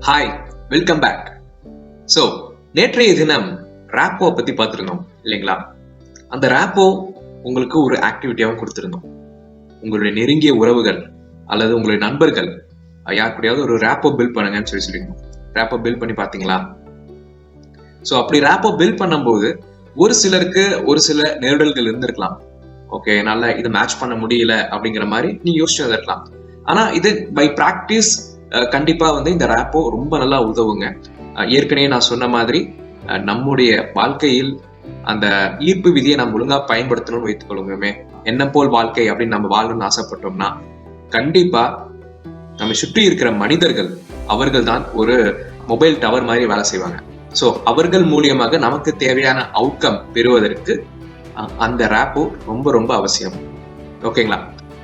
Hi, welcome back. So நேற்றைய தினம் ராப்போ பத்தி பார்த்துருந்தோம் இல்லைங்களா? அந்த ராப்போ உங்களுக்கு ஒரு ஆக்டிவிட்டியாகவும் கொடுத்துருந்தோம். உங்களுடைய நெருங்கிய உறவுகள் அல்லது உங்களுடைய நண்பர்கள் யார் கூடயாவது ஒரு ராப்போ பில்ட் பண்ணுங்கன்னு சொல்லியிருந்தோம். ராப்போ பில்ட் பண்ணி பார்த்தீங்களா? ஸோ அப்படி ராப்போ பில்ட் பண்ணும்போது ஒரு சிலருக்கு ஒரு சில நெருடல்கள் இருந்திருக்கலாம். ஓகே, என்னால இதை மேட்ச் பண்ண முடியல அப்படிங்கிற மாதிரி நீ யோசிச்சு இருக்கலாம். ஆனா இது பை பிராக்டிஸ் கண்டிப்பா இந்த ராப்போ ரொம்ப நல்லா உதவுங்க. ஏற்கனவே நான் சொன்ன மாதிரி நம்முடைய வாழ்க்கையில் அந்த ஈர்ப்பு விதியை நம்ம ஒழுங்கா பயன்படுத்தணும்னு வைத்துக்கொள்ளுமே. என்ன போல் வாழ்க்கை அப்படின்னு நம்ம வாழணும்னு ஆசைப்பட்டோம்னா கண்டிப்பா நம்ம சுற்றி இருக்கிற மனிதர்கள் அவர்கள் தான் ஒரு மொபைல் டவர் மாதிரி வேலை செய்வாங்க. ஸோ அவர்கள் மூலியமாக நமக்கு தேவையான அவுட்கம் பெறுவதற்கு அந்த ராப்போ ரொம்ப ரொம்ப அவசியம். ஓகேங்களா?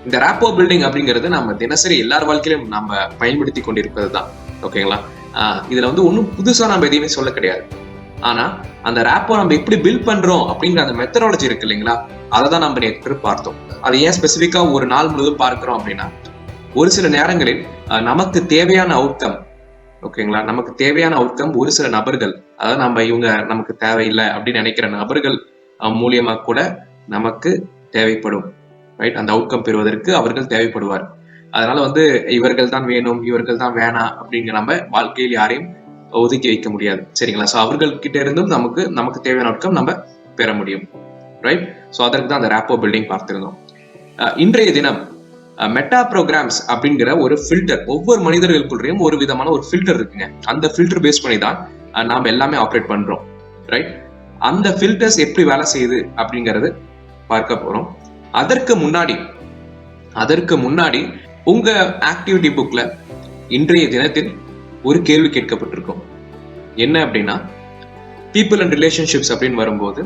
இந்த ராப்போ பில்டிங் அப்படிங்கிறது நம்ம தினசரி எல்லார் வாழ்க்கையிலும் நம்ம பயன்படுத்தி கொண்டிருப்பது தான். ஓகேங்களா? இதுல ஒன்றும் புதுசா நம்ம எதையுமே சொல்ல கிடையாது. ஆனா அந்த ராப்போ நம்ம எப்படி பில்ட் பண்றோம் அப்படிங்கிற அந்த மெத்தடாலஜி இருக்கு இல்லைங்களா, அதை தான் நம்ம நேற்று பார்த்தோம். அதை ஏன் ஸ்பெசிஃபிக்கா ஒரு நாள் முழுவதும் பார்க்கிறோம் அப்படின்னா, ஒரு சில நேரங்களில் நமக்கு தேவையான அவுட்கம், ஓகேங்களா, நமக்கு தேவையான அவுட்கம் ஒரு சில நபர்கள், அதாவது நம்ம இவங்க நமக்கு தேவையில்லை அப்படின்னு நினைக்கிற நபர்கள் மூலியமா கூட நமக்கு தேவைப்படும். ரைட்? அந்த அவுட்கம் பெறுவதற்கு அவர்கள் தேவைப்படுவார். அதனால இவர்கள் தான் வேணும், இவர்கள் தான் வேணாம் அப்படிங்கிற நம்ம வாழ்க்கையில் யாரையும் ஒதுக்கி வைக்க முடியாது. சரிங்களா? ஸோ அவர்கள் கிட்ட இருந்தும் நமக்கு தேவையான அவுட்கம் நம்ம பெற முடியும். ரைட்? ஸோ அதற்கு தான் அந்த ராப்போ பில்டிங் பார்த்திருந்தோம். இன்றைய தினம் மெட்டா ப்ரோக்ராம்ஸ் அப்படிங்கிற ஒரு ஃபில்டர், ஒவ்வொரு மனிதர்களுக்குள்ளேயும் ஒரு விதமான ஒரு ஃபில்டர் இருக்குங்க. அந்த ஃபில்டர் பேஸ் பண்ணி தான் நாம எல்லாமே ஆப்ரேட் பண்றோம். ரைட்? அந்த ஃபில்டர்ஸ் எப்படி வேலை செய்யுது அப்படிங்கறது பார்க்க போறோம். அதற்கு முன்னாடி உங்க ஆக்டிவிட்டி புக்ல இன்றைய தினத்தில் ஒரு கேள்வி கேட்கப்பட்டிருக்கும். என்ன அப்படின்னா, பீப்புள் அண்ட் ரிலேஷன்ஷிப்ஸ் அப்படின்னு வரும்போது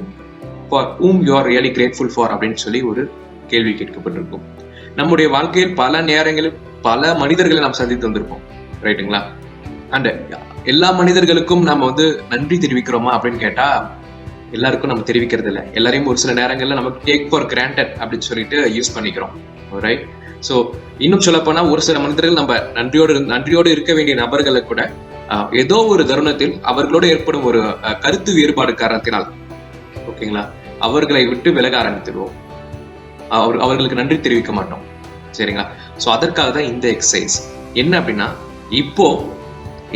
for whom you are really grateful for அப்படின்னு சொல்லி ஒரு கேள்வி கேட்கப்பட்டிருக்கும். நம்முடைய வாழ்க்கையில் பல நேரங்களில் பல மனிதர்களை நாம் சந்தித்து வந்திருப்போம். ரைட்டுங்களா? அண்ட் எல்லா மனிதர்களுக்கும் நம்ம நன்றி தெரிவிக்கிறோமா அப்படின்னு கேட்டா எல்லாருக்கும் நம்ம தெரிவிக்கிறது இல்லை. எல்லாரையும் ஒரு சில நேரங்கள்ல நமக்கு டேக் ஃபார் கிராண்டட் அப்படின்னு சொல்லிட்டு யூஸ் பண்ணிக்கிறோம். ரைட்? ஸோ இன்னும் சொல்ல போனா ஒரு சில மனிதர்கள் நம்ம நன்றியோடு இருக்க வேண்டிய நபர்களை கூட ஏதோ ஒரு தருணத்தில் அவர்களோடு ஏற்படும் ஒரு கருத்து வேறுபாடு காரணத்தினால், ஓகேங்களா, அவர்களை விட்டு விலக ஆரம்பித்துடுவோம். அவர்களுக்கு நன்றி தெரிவிக்க மாட்டோம். சரிங்களா? ஸோ அதற்காக தான் இந்த எக்ஸசைஸ். என்ன அப்படின்னா, இப்போ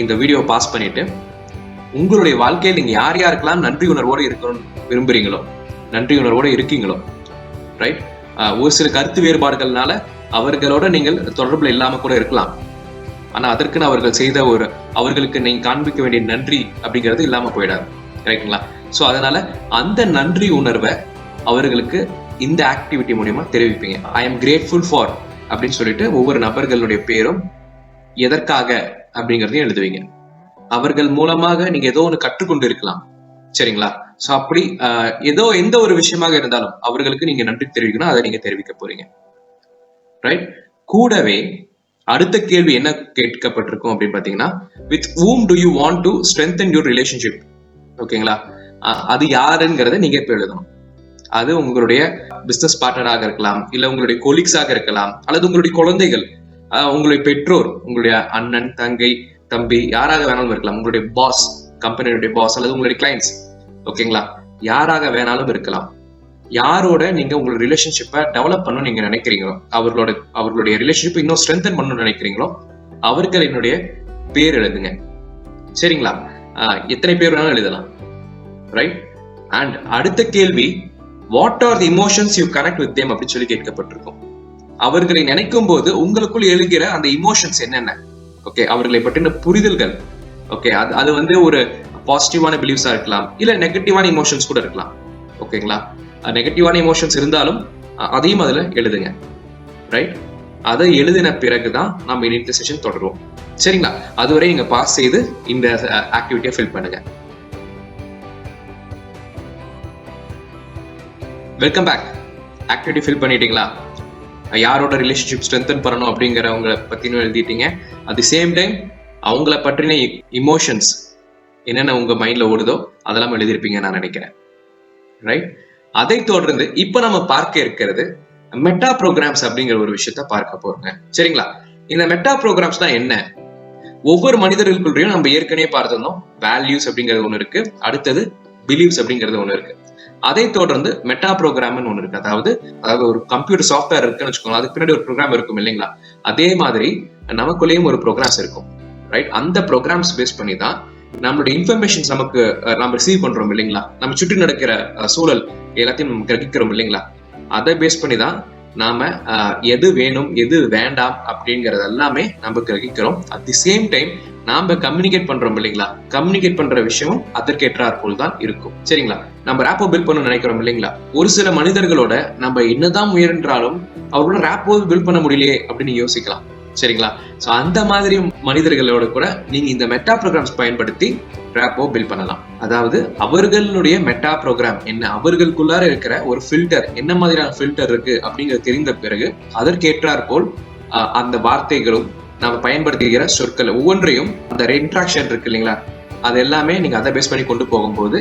இந்த வீடியோ பாஸ் பண்ணிட்டு உங்களுடைய வாழ்க்கையில் நீங்க யார் யாருக்கெல்லாம் நன்றி உணர்வோடு இருக்கணும்னு விரும்புறீங்களோ, நன்றி உணர்வோடு இருக்கீங்களோ, ரைட், ஒரு சில கருத்து வேறுபாடுகள்னால அவர்களோட நீங்கள் தொடர்புல இல்லாம கூட இருக்கலாம். ஆனா அதற்குன்னு அவர்கள் செய்த அவர்களுக்கு நீங்க காண்பிக்க வேண்டிய நன்றி அப்படிங்கிறது இல்லாம போயிடாது. ரைட்டுங்களா? ஸோ அதனால அந்த நன்றி உணர்வை அவர்களுக்கு இந்த ஆக்டிவிட்டி மூலியமா தெரிவிப்பீங்க. ஐ எம் கிரேட்ஃபுல் ஃபார் அப்படின்னு சொல்லிட்டு ஒவ்வொரு நபர்களுடைய பேரும் எதற்காக அப்படிங்கறதையும் எழுதுவீங்க. அவர்கள் மூலமாக நீங்க ஏதோ ஒன்று கற்றுக்கொண்டு இருக்கலாம். சரிங்களா? சோ அப்படி எந்த ஒரு விஷயமாக இருந்தாலும் அவர்களுக்கு நீங்க நன்றி தெரிவிக்கணும். அதை நீங்க தெரிவிக்க போறீங்க. ரைட்? கூடவே அடுத்த கேள்வி என்ன கேட்கப்பட்டிருக்கும் அப்படின்னு பாத்தீங்கன்னா, with whom do you want to strengthen your relationship? ஓகேங்களா? அது யாருங்கிறத நீங்க இப்ப எழுதணும். அது உங்களுடைய பிசினஸ் பார்ட்னராக இருக்கலாம், இல்ல உங்களுடைய கொலீக்ஸாக இருக்கலாம், அல்லது உங்களுடைய குழந்தைகள், உங்களுடைய பெற்றோர், உங்களுடைய அண்ணன், தங்கை, தம்பி, யாராக வேணாலும் இருக்கலாம், உங்களுடைய பாஸ், கம்பெனியுடைய பாஸ், அல்லது உங்களுடைய கிளைண்ட்ஸ். ஓகேங்களா? யாராக வேணாலும் இருக்கலாம். யாரோட நீங்க உங்களோட ரிலேஷன்ஷிப்பை டெவலப் பண்ணணும்னு நீங்க நினைக்கிறீங்களோ, அவர்களுடைய ரிலேஷன்ஷிப் இன்னும் ஸ்ட்ரென்தன் பண்ணணும்னு நினைக்கிறீங்களோ, அவர்களுடைய பேர் எழுதுங்க. சரிங்களா? எத்தனை பேர் வேணாலும் எழுதலாம். ரைட்? அண்ட் அடுத்த கேள்வி, what are the emotions you connect with them அப்படின்னு சொல்லி கேட்கப்பட்டிருக்கும். அவர்களை நினைக்கும் போது உங்களுக்குள் எழுகிற அந்த இமோஷன்ஸ் என்னென்ன? ஓகே, அவர்களை பற்றின புரிதல்கள். ஓகே, அது ஒரு பாசிட்டிவான பிலீவ்ஸா இருக்கலாம், இல்ல நெகட்டிவான இமோஷன்ஸ் கூட இருக்கலாம். ஓகேங்களா? நெகட்டிவான இமோஷன்ஸ் இருந்தாலும் அதையும் அதுல எழுதுங்க. ரைட்? அதை எழுதின பிறகுதான் நம்ம இந்த செஷன் தொடருவோம். சரிங்களா? அதுவரை நீங்க பாஸ் செய்து இந்த ஆக்டிவிட்டியை ஃபில் பண்ணுங்க. Welcome back. ஆக்டிவிட்டி ஃபில் பண்ணிட்டீங்களா? யாரோட ரிலேஷன்ஷிப் ஸ்ட்ரென்தன் பண்ணணும் அப்படிங்கிறவங்களை பத்தினும் எழுதிட்டீங்க. அட் தி சேம் டைம் அவங்கள பற்றின இமோஷன்ஸ் என்னென்ன உங்க மைண்ட்ல ஓடுதோ அதெல்லாம் எழுதிருப்பீங்க நான் நினைக்கிறேன். ரைட்? அதை தொடர்ந்து இப்ப நம்ம பார்க்க இருக்கிறது மெட்டா ப்ரோக்ராம்ஸ் அப்படிங்கிற ஒரு விஷயத்த பார்க்க போறோங்க. சரிங்களா? இந்த மெட்டா ப்ரோக்ராம்ஸ் தான் என்ன? ஒவ்வொரு மனிதர்களுக்குள்ளேயும் நம்ம ஏற்கனவே பார்த்திருந்தோம், வேல்யூஸ் அப்படிங்கிறது ஒண்ணு இருக்கு, அடுத்தது பிலீவ்ஸ் அப்படிங்கிறது ஒண்ணு இருக்கு. அதை தொடர்ந்து மெட்டா ப்ரோக்ராம்னு ஒண்ணு இருக்கு. அதாவது ஒரு கம்ப்யூட்டர் சாஃப்ட்வேர் இருக்குன்னு வச்சுக்கோங்க, அதுக்கு பின்னாடி ஒரு ப்ரோக்ராம் இருக்கும் இல்லைங்களா? அதே மாதிரி நமக்குள்ளேயும் ஒரு ப்ரோக்ராம்ஸ் இருக்கும், ரைட்? அந்த ப்ரோக்ராம்ஸ் பேஸ் பண்ணி தான் நம்மளுடைய இன்ஃபர்மேஷன்ஸ் நம்ம ரிசீவ் பண்றோம் இல்லைங்களா? நம்ம சுற்றி நடக்கிற சூழல் எல்லாத்தையும் நம்ம கிரகிக்கிறோம் இல்லைங்களா? அதை பேஸ் பண்ணி தான் நாம எது வேணும் எது வேண்டாம் அப்படிங்கறது எல்லாமே நம்ம கிரகிக்கிறோம். அட் தி சேம் டைம் நாம கம்யூனிகேட் பண்றோம் இல்லைங்களா? கம்யூனிகேட் பண்ற விஷயமும் அதற்கேற்றாற் போல் தான் இருக்கும். சரிங்களா? நம்ம ரேப்போ பில்ட் பண்ண நினைக்கிறோம் இல்லைங்களா? ஒரு சில மனிதர்களோட நம்ம என்னதான் முயன்றாலும் அவரோட ரேப்போ பில்ட் பண்ண முடியலையே அப்படின்னு யோசிக்கலாம். சரிங்களா? சோ அந்த மாதிரி மனிதர்களோட கூட நீங்க இந்த மெட்டா ப்ரோக்ராம்ஸ் பயன்படுத்தி ரேப்போ பில்ட் பண்ணலாம். அதாவது அவர்களுடைய மெட்டா ப்ரோக்ராம் என்ன, அவர்களுக்குள்ளார இருக்கிற ஒரு ஃபில்டர் என்ன மாதிரியான ஃபில்டர் இருக்கு அப்படிங்கிறது தெரிந்த பிறகு அதற்கேற்றாற் போல் அந்த வார்த்தைகளும் நாம பயன்படுத்துகிற சொற்கள் ஒவ்வொன்றையும் அந்த இன்ட்ராக்ஷன் இருக்கு இல்லைங்களா, அது எல்லாமே நீங்க அதை பேஸ் பண்ணி கொண்டு போகும்போது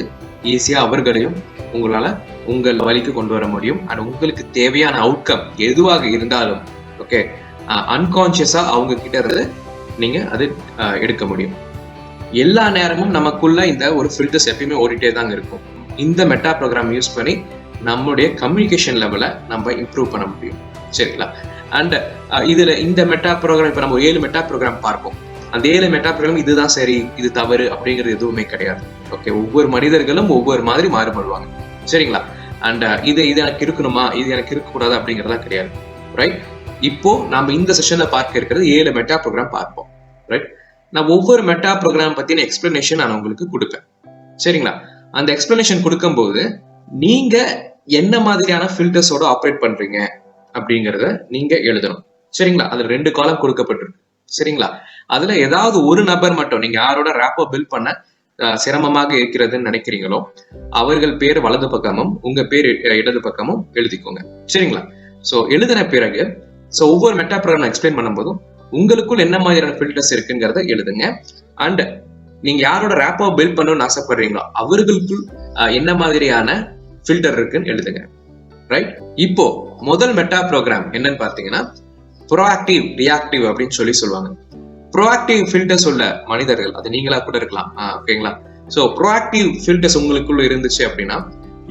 ஈஸியா அவர்களையும் உங்களால உங்கள் வழிக்கு கொண்டு வர முடியும். அண்ட் உங்களுக்கு தேவையான அவுட்கம் எதுவாக இருந்தாலும் ஓகே, அன்கான்சியஸா அவங்க கிட்ட இருந்து நீங்க அது எடுக்க முடியும். எல்லா நேரமும் நமக்குள்ள இந்த ஒரு ஃபில்டர்ஸ் எப்பயுமே ஓடிட்டே தாங்க இருக்கும். இந்த மெட்டா ப்ரோக்ராம் யூஸ் பண்ணி நம்மளுடைய கம்யூனிகேஷன் லெவலை நம்ம இம்ப்ரூவ் பண்ண முடியும். சரிங்களா? அண்ட் இதுல இந்த மெட்டா ப்ரோக்ராம் இப்ப நம்ம 7 மெட்டா ப்ரோக்ராம் பார்ப்போம். அந்த 7 மெட்டா ப்ரோக்ராம் இதுதான் சரி இது தவறு அப்படிங்கிறது எதுவுமே கிடையாது. ஓகே, ஒவ்வொரு மனிதர்களும் ஒவ்வொரு மாதிரி மாறுபடுவாங்க. சரிங்களா? அண்ட் இது எனக்கு இருக்கணுமா, இது எனக்கு இருக்கக்கூடாது அப்படிங்கறதா கிடையாது. ரைட்? இப்போ நாம இந்த செஷன்ல பார்க்க இருக்கிறது 7 மெட்டா ப்ரோக்ராம் பார்ப்போம். ரைட்? நான் ஒவ்வொரு மெட்டா ப்ரோக்ராம் பத்தின எக்ஸ்பிளனேஷன் நான் உங்களுக்கு கொடுப்பேன். சரிங்களா? அந்த எக்ஸ்பிளனேஷன் கொடுக்கும்போது நீங்க என்ன மாதிரியான ஃபில்டர்ஸோட ஆப்ரேட் பண்றீங்க அப்படிங்கறத நீங்க எழுதணும். சரிங்களா? அதுல 2 காலம் கொடுக்கப்பட்டிருக்கு. சரிங்களா? அதுல ஏதாவது ஒரு நபர் மட்டும் நீங்க யாரோட ரேப்போ பில்ட் பண்ண சிரமமாக இருக்கிறதுன்னு நினைக்கிறீங்களோ அவர்கள் பேர் வலது பக்கமும் உங்க பேர் இடது பக்கமும் எழுதிக்கோங்க. சரிங்களா? சோ எழுதின பிறகு ஒவ்வொரு மெட்டா ப்ரோக்ராம் எக்ஸ்பிளைன் பண்ணும்போதும் உங்களுக்குள் என்ன மாதிரியான ஃபில்டர்ஸ் இருக்குங்கிறத எழுதுங்க. அண்ட் நீங்க யாரோட ரேப்போ பில்ட் பண்ணணும்னு ஆசைப்படுறீங்களோ அவர்களுக்குள் என்ன மாதிரியான ஃபில்டர் இருக்குன்னு எழுதுங்க. ரைட்? இப்போ முதல் மெட்டா ப்ரோக்ராம் என்னன்னு பாத்தீங்கன்னா ப்ரோஆக்டிவ் ரியாக்டிவ் அப்படின்னு சொல்லுவாங்க. ப்ரோஆக்டிவ் ஃபில்டர்ஸ் உள்ள மனிதர்கள், அது நீங்களா கூட இருக்கலாம். ஓகேங்களா? சோ ப்ரோஆக்டிவ் ஃபில்டர்ஸ் உங்களுக்குள்ள இருந்துச்சு அப்படின்னா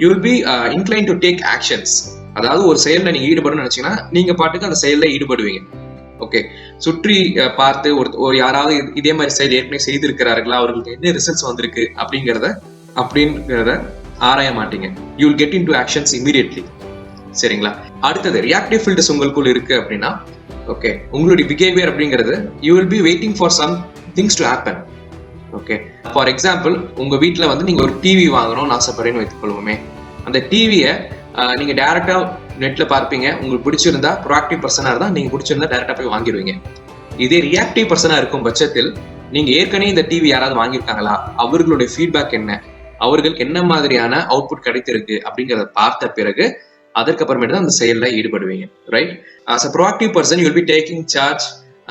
you will be incline to take actions. அதாவது ஒரு செயல்ல நீங்க ஈடுபடணும்னு நினைச்சீங்கன்னா நீங்க பாட்டுக்கு அந்த செயல்ல ஈடுபடுவீங்க. ஓகே, சுற்றி பார்த்து ஒரு யாராவது இதே மாதிரி செயல் ஏற்கனவே செய்திருக்கிறார்களா, அவர்களுக்கு என்ன ரிசல்ட்ஸ் வந்திருக்கு அப்படிங்கிறத ஆராய மாட்டீங்க. You will get into actions immediately. சரிங்களா? அடுத்தது ரியாக்டிவ் ஃபில்டர்ஸ் உங்களுக்குள்ள இருக்கு அப்படின்னா ஓகே, உங்களுடைய பிஹேவியர் அப்படிங்கிறது you will be waiting for some things to happen. Okay, for example உங்க வீட்டுல நீங்க ஒரு டிவி வாங்கணும்னு ஆசைப்படுறேன்னு வைத்துக்கொள்வோமே. அந்த டிவியை நீங்க டைரக்டா நெட்ல பார்ப்பீங்க, உங்களுக்கு பிடிச்சிருந்தா ப்ரோஆக்டிவ் பர்சனா இருந்தா நீங்க பிடிச்சிருந்தா டைரக்டா போய் வாங்கிடுவீங்க. இதே ரியாக்டிவ் பர்சனா இருக்கும் பட்சத்தில் நீங்க ஏற்கனவே இந்த டிவி யாராவது வாங்கியிருக்காங்களா, அவர்களுடைய ஃபீட்பேக் என்ன, அவர்களுக்கு என்ன மாதிரியான அவுட்புட் கிடைத்திருக்கு அப்படிங்கறத பார்த்த பிறகு அதற்கப்புறமேட்டு தான் அந்த செயல்ல ஈடுபடுவீங்க. Right? As a proactive person you will be taking charge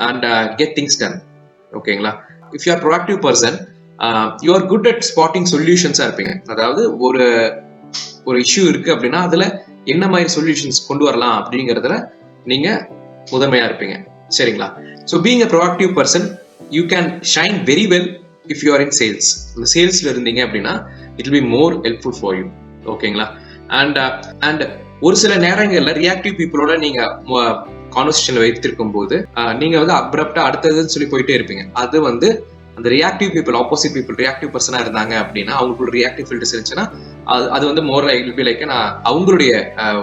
and get things done. ஓகேங்களா? If you are proactive person you are good at spotting சொல்யூஷன்ஸா இருப்பீங்க. அதாவது ஒரு இஷ்யூ இருக்கு அப்படின்னா அதுல என்ன மாதிரி சொல்யூஷன்ஸ் கொண்டு வரலாம் அப்படிங்கறதுல நீங்க முதன்மையா இருப்பீங்க. சரிங்களா? So being a proactive person you can shine very well if you are in sales. இந்த சேல்ஸ்ல இருந்தீங்க அப்படின்னா it will be more helpful for you. ஓகேங்களா? and ஒரு சில நேரங்கள்ல ரியாக்டிவ் பீப்புளோட நீங்க கான்வர்சேஷன்ல வைத்திருக்கும் போது நீங்க அப்ரப்டா அடுத்ததுன்னு சொல்லி போயிட்டே இருப்பீங்க. அது அந்த reactive people, opposite people reactive பர்சனா இருந்தாங்க அப்படின்னா அவங்களுக்கு ரியாக்டிவ் ஃபில்டர்ஸ் இருந்துச்சுன்னா அது மோர் லைக் அவங்களுடைய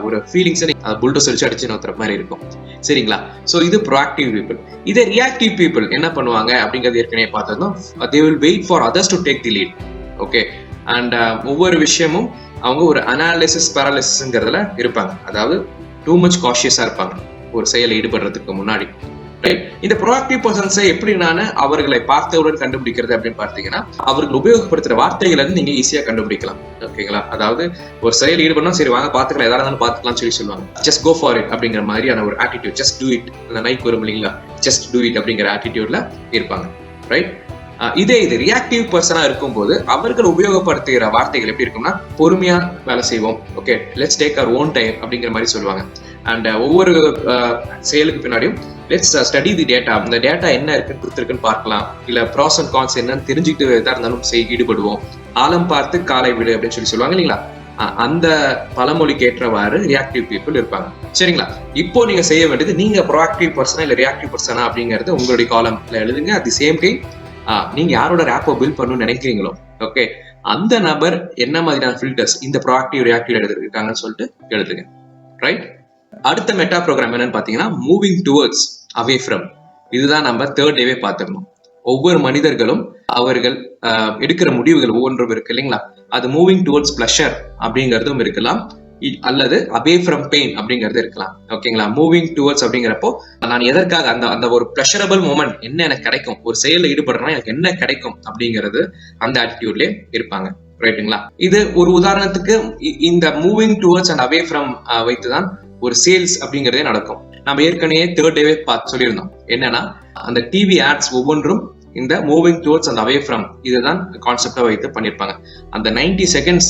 ஒரு ஃபீலிங்ஸ் புல்டோஸ் வச்சு அடிச்சு நோத்துற மாதிரி இருக்கும். சரிங்களா? சோ இது ப்ரோஆக்டிவ் பீப்புள். இதே ரியாக்டிவ் பீப்புள் என்ன பண்ணுவாங்க அப்படிங்கிறது ஏற்கனவே பார்த்ததும் they will wait for others to take the lead. Okay, and ஒவ்வொரு விஷயமும் அவங்க ஒரு அனாலிசிஸ் பேரலிசிஸ்ங்கிறதுல இருப்பாங்க. அதாவது டூ மச் காஷியஸா இருப்பாங்க ஒரு செயலை ஈடுபடுறதுக்கு முன்னாடி. இந்த ப்ரோஆக்டிவ் பர்சன்ஸை எப்படி அவர்களை பார்த்தவுடன் கண்டுபிடிக்கிறது அப்படின்னு பார்த்தீங்கன்னா அவர்கள் உபயோகப்படுத்துற வார்த்தைகளை நீங்க ஈஸியா கண்டுபிடிக்கலாம். ஓகேங்களா? அதாவது ஒரு செயல் ஈடுபடணும், சரி வாங்க பாத்துக்கலாம், எதாவது இருந்தாலும் பாத்துக்கலாம் சொல்லி சொல்லுவாங்க. ஜஸ்ட் கோ ஃபார் இட் அப்படிங்கிற மாதிரியான ஒரு ஆட்டிடியூட், ஜஸ்ட் டூ இட், அந்த நைக் வரும் இல்லைங்களா, ஜஸ்ட் டூ இட் அப்படிங்கிற ஆட்டிடியூட்ல இருப்பாங்க. ரைட்? இது ரியாக்டிவ் பர்சனா இருக்கும்போது அவர்கள் உபயோகப்படுத்துகிற வார்த்தைகள் எப்படி இருக்கும்னா பொறுமையா வேலை செய்வோம், okay let's take our own time அப்படிங்கிற மாதிரி சொல்லுவாங்க. அண்ட் ஒவ்வொரு செயலுக்கு பின்னாடியும் லெட்ஸ் ஸ்டடி தி டேட்டா. இந்த டேட்டா என்ன இருக்குன்னு கொடுத்துருக்குன்னு பார்க்கலாம், இல்ல ப்ராஸ் அண்ட் கான்ஸ் என்னன்னு தெரிஞ்சுக்கிட்டு எதா இருந்தாலும் ஈடுபடுவோம். ஆழம் பார்த்து காலை விடு அப்படின்னு சொல்லுவாங்க இல்லைங்களா, அந்த பழமொழிக்கு ஏற்றவாறு ரியாக்டிவ் பீப்புள் இருப்பாங்க. சரிங்களா, இப்போ நீங்க செய்ய வேண்டியது, நீங்க ப்ரோஆக்டிவ் பர்சனா இல்ல ரியாக்டிவ் பர்சனா அப்படிங்கறது உங்களுடைய காலம்ல எழுதுங்க. அட் தி சேம் டைம் நீங்க யாரோட ரேப்போ பில்ட் பண்ணணும்னு நினைக்கிறீங்களோ, ஓகே, அந்த நபர் என்ன மாதிரியான ஃபில்டர்ஸ் இந்த ப்ரோஆக்டிவ் ரியாக்டிவ் எழுதிருக்காங்கன்னு சொல்லிட்டு எழுதுங்க. ரைட். அடுத்த மெட்டா ப்ரோக்ராம் என்னன்னு பாத்தீங்கன்னா மூவிங் டுவர்ட்ஸ் அவே ஃப்ரம். இதுதான் நம்ம தேர்ட் டேவே பார்த்துக்கணும். ஒவ்வொரு மனிதர்களும் அவர்கள் எடுக்கிற முடிவுகள் ஒவ்வொன்றும் இருக்கு இல்லைங்களா, அது மூவிங் டுவர்ட்ஸ் பிளஷர் அப்படிங்கிறதும் இருக்கலாம், அல்லது அவே ஃப்ரம் பெயின் அப்படிங்கிறது இருக்கலாம். ஓகேங்களா, மூவிங் டுவர்ட்ஸ் அப்படிங்கிறப்போ நான் எதற்காக அந்த ஒரு பிளஷரபிள் மூமெண்ட் என்ன எனக்கு கிடைக்கும், ஒரு செயலில் ஈடுபடுறேன்னா எனக்கு என்ன கிடைக்கும் அப்படிங்கிறது அந்த ஆட்டிடியூட்லயே இருப்பாங்க. ரைட்டுங்களா, இது ஒரு உதாரணத்துக்கு இந்த moving towards and away from வைத்துதான் ஒரு சேல்ஸ் அப்படிங்கிறதே நடக்கும். நம்ம ஏற்கனவே தேர்ட் டேவே பார்த்து சொல்லியிருந்தோம். என்னன்னா அந்த டிவி ஆட்ஸ் ஒவ்வொன்றும் இந்த moving towards and away from இதுதான் கான்செப்டா வைத்து பண்ணிருப்பாங்க. அந்த 90 செகண்ட்ஸ்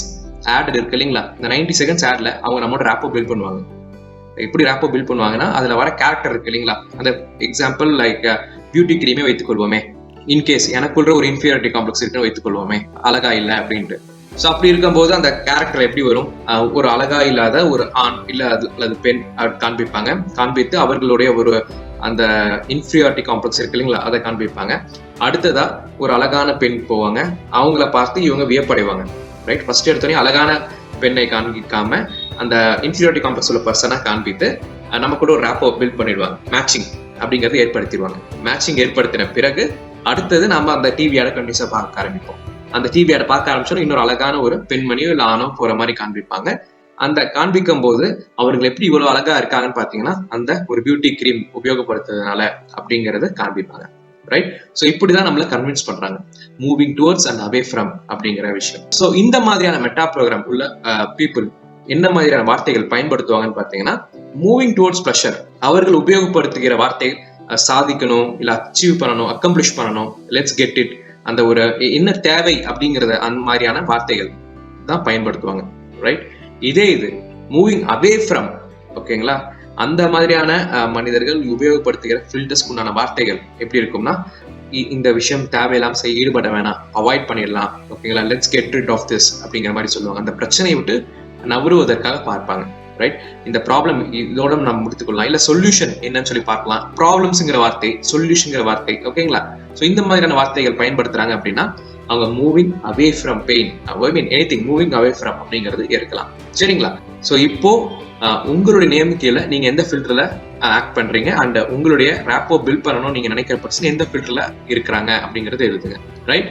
ஆட் இருக்கு இல்லைங்களா, இந்த 90 செகண்ட்ஸ் ஆட்ல அவங்க நம்மளோட ரேப்போ பில்ட் பண்ணுவாங்க. எப்படி ரேப்போ பில்ட் பண்ணுவாங்கன்னா, அதுல வர கேரக்டர் இருக்கு இல்லைங்களா, அந்த எக்ஸாம்பிள் லைக் பியூட்டி கிரீமே வைத்துக் கொள்வோமே, இன்கேஸ் எனக்குள்ள ஒரு இன்ஃபீரியாரிட்டி காம்ப்ளெக்ஸ் இருக்குன்னு வைத்துக் கொள்வோமே, அழகா இல்லை அப்படின்ட்டு. ஸோ அப்படி இருக்கும்போது அந்த கேரக்டர் எப்படி வரும், ஒரு அழகா இல்லாத ஒரு ஆண் இல்ல அது பெண் காண்பித்து அவர்களுடைய ஒரு அந்த இன்ஃபீரியாரிட்டி காம்ப்ளெக்ஸ் இருக்கு இல்லைங்களா அதை காண்பிப்பாங்க. அடுத்ததா ஒரு அழகான பெண் போவாங்க, அவங்கள பார்த்து இவங்க வியப்படைவாங்க. ரைட், ஃபர்ஸ்ட் எடுத்தோடனே அழகான பெண்ணை காண்பிக்காம அந்த இன்ஃபீரியாரிட்டி காம்ப்ளெக்ஸ் உள்ள பர்சனா காண்பித்து நம்ம கூட ஒரு ரேப்போ பில்ட் பண்ணிடுவாங்க. மேட்சிங் அப்படிங்கறது ஏற்படுத்திடுவாங்க. மேட்சிங் ஏற்படுத்தின பிறகு அடுத்தது நம்ம அந்த டிவி ஆட கண்டிப்பா பார்க்க ஆரம்பிப்போம். அந்த டிவி ஆட பார்க்க ஆரம்பிச்சோம் இன்னொரு அழகான ஒரு பெண்மணியோ இல்ல ஆணோ போற மாதிரி காண்பிப்பாங்க. அந்த காண்பிக்கும் போது அவர்கள் எப்படி இவ்வளவு அழகா இருக்காங்கன்னு பாத்தீங்கன்னா அந்த ஒரு பியூட்டி கிரீம் உபயோகப்படுத்துறதுனால அப்படிங்கறத காண்பிப்பாங்க. ரைட், சோ இப்படிதான் நம்மள கன்வின்ஸ் பண்றாங்க moving towards and away from அப்படிங்கிற விஷயம். சோ இந்த மாதிரியான மெட்டா ப்ரோக்ராம் உள்ள பீப்புள் என்ன மாதிரியான வார்த்தைகள் பயன்படுத்துவாங்கன்னு பாத்தீங்கன்னா, மூவிங் டுவர்ட்ஸ் ப்ளஷர் அவர்கள் உபயோகப்படுத்துகிற வார்த்தை சாதிக்கணும், இல்ல அச்சீவ் பண்ணணும், அக்கம்ப்ளிஷ் பண்ணணும், லெட்ஸ் கெட் இட், அந்த ஒரு என்ன தேவை அப்படிங்கறத அந்த மாதிரியான வார்த்தைகள் தான் பயன்படுத்துவாங்க. ரைட், இதே இது மூவிங் அவே ஃப்ரம், ஓகேங்களா, அந்த மாதிரியான மனிதர்கள் உபயோகப்படுத்துகிற ஃபில்டர்ஸ்க்கு உண்டான வார்த்தைகள் எப்படி இருக்கும்னா, இந்த விஷயம் தேவையில்லாம ஈடுபட வேணாம், அவாய்ட் பண்ணிடலாம், ஓகேங்களா, let's get rid of this அப்படிங்கிற மாதிரி சொல்லுவாங்க. அந்த பிரச்சனையை விட்டு நவருவதற்காக பார்ப்பாங்க. ரைட், இந்த ப்ராப்ளம் இதோட நம்ம முடித்துக்கொள்ளலாம், இல்ல சொல்யூஷன் என்னன்னு சொல்லி பார்க்கலாம். ப்ராப்ளம்ஸ்ங்கிற வார்த்தை, சொல்யூஷன்ங்கிற வார்த்தை, ஓகேங்களா. ஸோ இந்த மாதிரியான வார்த்தைகள் பயன்படுத்துறாங்க அப்படின்னா அவங்க moving away from pain, anything moving away from அப்படிங்கிறது இருக்கலாம். சரிங்களா, ஸோ இப்போ உங்களுடைய நேமுக்கையில நீங்க எந்த ஃபில்டர்ல ஆக்ட் பண்றீங்க அண்ட் உங்களுடைய ரேப்போ பில்ட் பண்ணணும் நீங்க நினைக்கிற பர்சன் எந்த ஃபில்டர்ல இருக்கிறாங்க அப்படிங்கறது எழுதுங்க. ரைட்,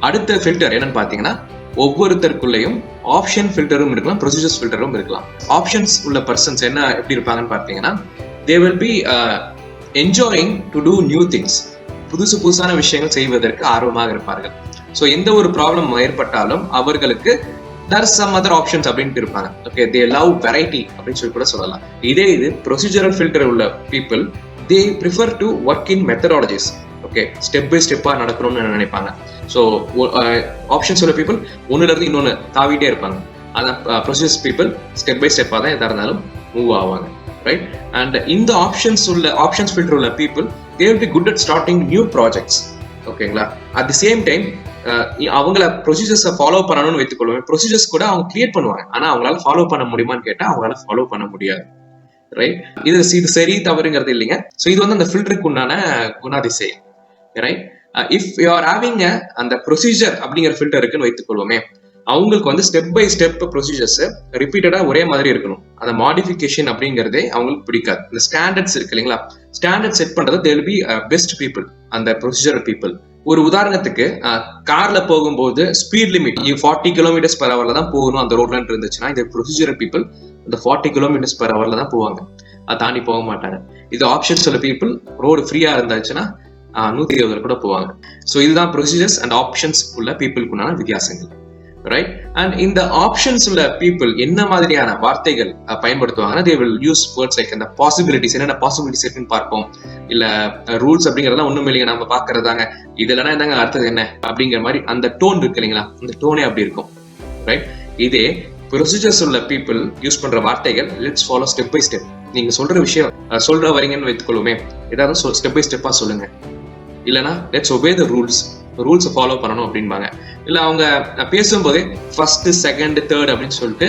அடுத்த ஃபில்டர் என்னன்னு பாத்தீங்கன்னா, ஒவ்வொருத்தருக்குள்ளேயும் ஆப்ஷன் ஃபில்டரும் இருக்கலாம், ப்ரொசீஜர்ஸ் ஃபில்டரும் இருக்கலாம். ஆப்ஷன்ஸ் உள்ள பர்சன்ஸ் என்ன எப்படி இருப்பாங்கன்னு பார்த்தீங்கன்னா, they will be enjoying to do new things, புதுசான விஷயங்கள் செய்வதற்கு ஆர்வமாக இருப்பார்கள். ஸோ எந்த ஒரு ப்ராப்ளம் ஏற்பட்டாலும் அவர்களுக்கு there is some other options அப்படின்ட்டு இருப்பாங்க. ஓகே, they love variety அப்படின்னு சொல்லி கூட சொல்லலாம். இதே இது ப்ரொசீஜரல் ஃபில்டர் உள்ள people, they prefer to work in methodologies. Okay, step by ஸ்டெப்பா நடக்கணும்னு நினைப்பாங்க. ஸோ ஆப்ஷன்ஸ் உள்ள பீப்புள் ஒன்னுல இருந்து இன்னொன்னு தாவிட்டே இருப்பாங்க. அதான் ப்ரொசீஜர்ஸ் பீப்புள் ஸ்டெப் பை ஸ்டெப்பா தான் எதா இருந்தாலும் மூவ் ஆவாங்க. ரைட், அண்ட் இந்த ஆப்ஷன்ஸ் ஃபில்டர் உள்ள people they will be good at starting new projects. ஓகேங்களா, அட் தி சேம் டைம் அவங்கள ப்ரொசீஜர்ஸை ஃபாலோ பண்ணணும்னு வைத்துக்கொள்வேன். ப்ரொசீஜர்ஸ் கூட அவங்க கிரியேட் பண்ணுவாங்க, ஆனா அவங்களால ஃபாலோ பண்ண முடியுமான்னு கேட்டா அவங்களால ஃபாலோ பண்ண முடியாது. ரைட், இது சரி தவறுங்கிறது இல்லைங்க. ஸோ இது வந்து அந்த ஃபில்டருக்கு உண்டான குணாதிசயம். Right, if you are having அந்த ப்ரொசீஜர் அப்படிங்கிற ஃபில்டர் இருக்குன்னு வைத்துக்கொள்வோமே, அவங்களுக்கு வந்து ஸ்டெப் பை ஸ்டெப் ப்ரொசீஜர்ஸ் ரிப்பீட்டடா ஒரே மாதிரி இருக்கணும். அந்த மாடிஃபிகேஷன் அப்படிங்கிறதே அவங்களுக்கு பிடிக்காது. இந்த ஸ்டாண்டர்ட்ஸ் இருக்கு இல்லைங்களா, ஸ்டாண்டர்ட் செட் பண்றது they will be best people, அந்த ப்ரொசீஜரல் பீப்புள். ஒரு உதாரணத்துக்கு கார்ல போகும்போது ஸ்பீட் லிமிட் 40 km/h தான் போகணும் அந்த ரோட்ல இருந்துச்சுன்னா, இந்த ப்ரொசீஜரல் பீப்புள் அந்த 40 km/h தான் போவாங்க, அதை தாண்டி போக மாட்டாங்க. இது ஆப்ஷன்ஸ் உள்ள பீப்புள் ரோடு ஃப்ரீயா இருந்துச்சுன்னா 120 கூட போவாங்க. ஸோ இதுதான் ப்ரொசீஜர்ஸ் அண்ட் ஆப்ஷன்ஸ் உள்ள பீப்புளுக்குண்டான வித்தியாசங்கள். ரைட், அண்ட் இந்த ஆப்ஷன்ஸ் உள்ள பீப்புள் என்ன மாதிரியான வார்த்தைகள் பயன்படுத்துவாங்கன்னா, they will use words like அந்த பாசிபிலிட்டிஸ், என்னென்ன பாசிபிலிட்டிஸ் இருக்குன்னு பார்ப்போம், இல்ல ரூல்ஸ் அப்படிங்கறதெல்லாம் ஒண்ணும் இல்லைங்க நம்ம பாக்குறதாங்க, இதுலன்னா என்னங்க அடுத்தது என்ன அப்படிங்கிற மாதிரி அந்த டோன் இருக்கு இல்லைங்களா, அந்த டோனே அப்படி இருக்கும். ரைட், இதே ப்ரொசீஜர்ஸ் உள்ள பீப்புள் யூஸ் பண்ற வார்த்தைகள் let's follow step by step, நீங்க சொல்ற விஷயம் சொல்ற வரீங்கன்னு வைத்துக்கொள்ளுமே, ஏதாவது ஸ்டெப் பை ஸ்டெப்பா சொல்லுங்க. இல்லைன்னா லெட்ஸ் ஒபே த ரூல்ஸை ஃபாலோ பண்ணணும் அப்படின்பாங்க. இல்லை அவங்க பேசும்போதே ஃபர்ஸ்ட் செகண்ட் தேர்ட் அப்படின்னு சொல்லிட்டு